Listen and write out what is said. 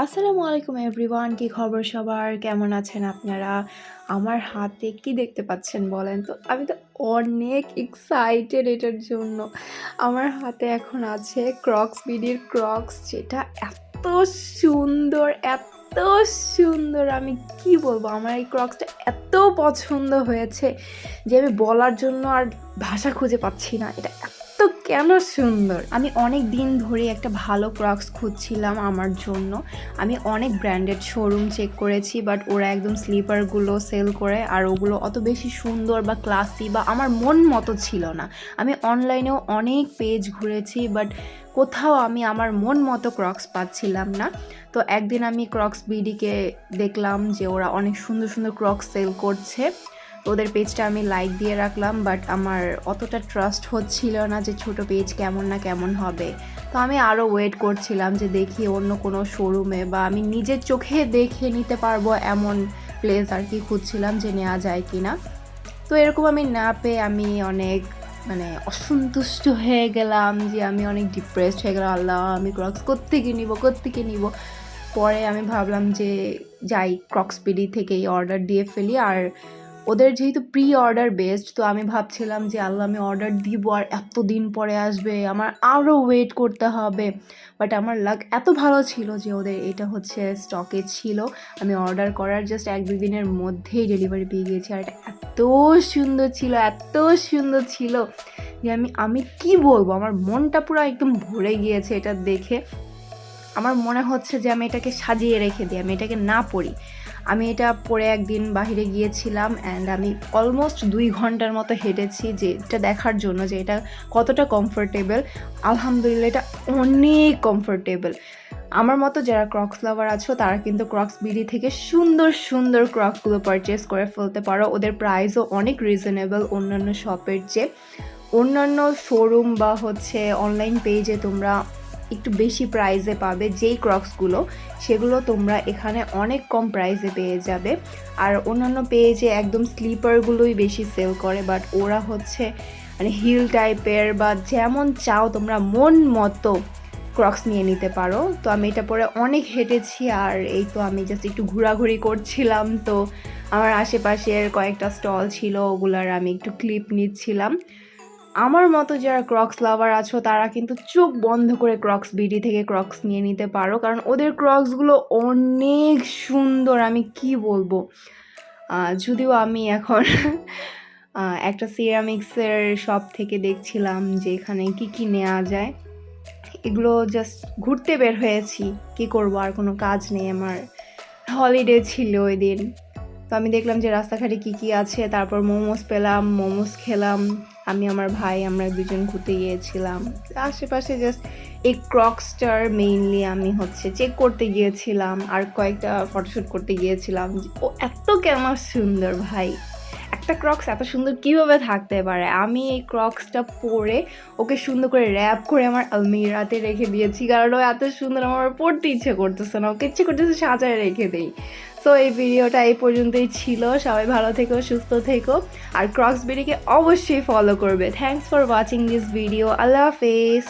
আসসালামু আলাইকুম এভরিওয়ান, কি খবর সবার? কেমন আছেন আপনারা? আমার হাতে কি দেখতে পাচ্ছেন বলেন তো? আমি তো অনেক এক্সাইটেড এটার জন্য। আমার হাতে এখন আছে ক্রক্স বিডির ক্রক্স, যেটা এত সুন্দর, এত সুন্দর, আমি কি বলবো? আমার এই ক্রক্সটা এত পছন্দ হয়েছে যে আমি বলার জন্য আর ভাষা খুঁজে পাচ্ছি না। এটা এত কেন সুন্দর! আমি অনেক দিন ধরে একটা ভালো ক্রক্স খুঁজছিলাম আমার জন্য। আমি অনেক ব্র্যান্ডেড শোরুম চেক করেছি, বাট ওরা একদম স্লিপারগুলো সেল করে, আর ওগুলো অত বেশি সুন্দর বা ক্লাসি বা আমার মন মতো ছিল না। আমি অনলাইনেও অনেক পেজ ঘুরেছি, বাট কোথাও আমি আমার মন মতো ক্রক্স পাচ্ছিলাম না। তো একদিন আমি ক্রক্স বিডিকে দেখলাম যে ওরা অনেক সুন্দর সুন্দর ক্রক্স সেল করছে। তো ওদের পেজটা আমি লাইক দিয়ে রাখলাম, বাট আমার অতটা ট্রাস্ট হচ্ছিল না যে ছোট পেজ কেমন না কেমন হবে। তো আমি আরও ওয়েট করছিলাম যে দেখি অন্য কোনো শোরুমে বা আমি নিজের চোখে দেখে নিতে পারবো এমন প্লেস আর কি খুঁজছিলাম যে নেওয়া যায় কি না। তো এরকম আমি না পেয়ে আমি অনেক অসন্তুষ্ট হয়ে গেলাম, যে আমি অনেক ডিপ্রেসড হয়ে গেলাম। আল্লাহ, আমি ক্রক্স কোত্থেকে নিব। পরে আমি ভাবলাম যে যাই ক্রক্সপিডি থেকেই অর্ডার দিয়ে ফেলি। আর ওদের যেহেতু প্রি অর্ডার বেসড, তো আমি ভাবছিলাম যে আল্লাহ, আমি অর্ডার দিব আর এত দিন পরে আসবে, আমার আরও ওয়েট করতে হবে। বাট আমার লাক এত ভালো ছিল যে ওদের এটা হচ্ছে স্টকে ছিল। আমি অর্ডার করার জাস্ট 1-2 দিনের মধ্যেই ডেলিভারি পেয়ে গিয়েছি। আর এটা এত সুন্দর ছিল যে আমি কি বলবো, আমার মনটা পুরো একদম ভরে গিয়েছে এটা দেখে। আমার মনে হচ্ছে যে আমি এটাকে সাজিয়ে রেখে দিই, আমি এটাকে না পরি। আমি এটা পরে একদিন বাহিরে গিয়েছিলাম অ্যান্ড আমি অলমোস্ট 2 ঘন্টার মতো হেঁটেছি যে এটা দেখার জন্য যে এটা কতটা কমফোর্টেবল। আলহামদুলিল্লাহ, এটা অনেক কমফোর্টেবল। আমার মতো যারা ক্রক্স লাভার আছো তারা কিন্তু ক্রক্স বিডি থেকে সুন্দর সুন্দর ক্রক্সগুলো পারচেস করে ফেলতে পারো। ওদের প্রাইসও অনেক রিজনেবল অন্যান্য শপের চেয়ে। অন্যান্য শোরুম বা হচ্ছে অনলাইন পেজে তোমরা একটু বেশি প্রাইসে পাবে যেই ক্রক্সগুলো, সেগুলো তোমরা এখানে অনেক কম প্রাইসে পেয়ে যাবে। আর অন্যান্য পেজে একদম স্লিপারগুলোই বেশি সেল করে, বাট ওরা হচ্ছে হিল টাইপের বা যেমন চাও তোমরা মন মতো ক্রক্স নিয়ে নিতে পারো। তো আমি এটা পরে অনেক হেঁটেছি, আর এই তো আমি জাস্ট একটু ঘোরাঘুরি করছিলাম। তো আমার আশেপাশের কয়েকটা স্টল ছিল, ওগুলার আমি একটু ক্লিপ নিচ্ছিলাম। আমার মতো যারা ক্রক্স লাভার আছো তারা কিন্তু চোখ বন্ধ করে ক্রক্স বিডি থেকে ক্রক্স নিয়ে নিতে পারো, কারণ ওদের ক্রক্সগুলো অনেক সুন্দর, আমি কি বলবো। যদিও আমি এখন একটা সিরামিক্সের শপ থেকে দেখছিলাম যে এখানে কি নেওয়া যায়। এগুলো জাস্ট ঘুরতে বের হয়েছি, কি করব, আর কোনো কাজ নেই, আমার হলিডে ছিল ওই দিন। তো আমি দেখলাম যে রাস্তাঘাটে কি আছে, তারপর মোমোস পেলাম, মোমোস খেলাম। আমি আমার ভাই আমরা দুজন ঘুরতে গিয়েছিলাম আশেপাশে। জাস্ট এই ক্রক্সটার মেইনলি আমি হচ্ছে চেক করতে গিয়েছিলাম, আর কয়েকটা ফটোশ্যুট করতে গিয়েছিলাম। ও এত কেন সুন্দর ভাই! একটা ক্রক্স এত সুন্দর কীভাবে থাকতে পারে? আমি এই ক্রক্সটা পরে ওকে সুন্দর করে র্যাপ করে আমার আলমিরাতে রেখে দিয়েছি, কারণ ও এত সুন্দর, আমার পড়তে ইচ্ছে করতেছে না, ওকে ইচ্ছে করতেছে সাজায় রেখে দেই। সো এই ভিডিওটা এই পর্যন্তই ছিল। সবাই ভালো থেকো, সুস্থ থেকো, আর ক্রক্স বিডিকে অবশ্যই ফলো করবে। Thanks for watching this video. আল্লাহ হাফেজ।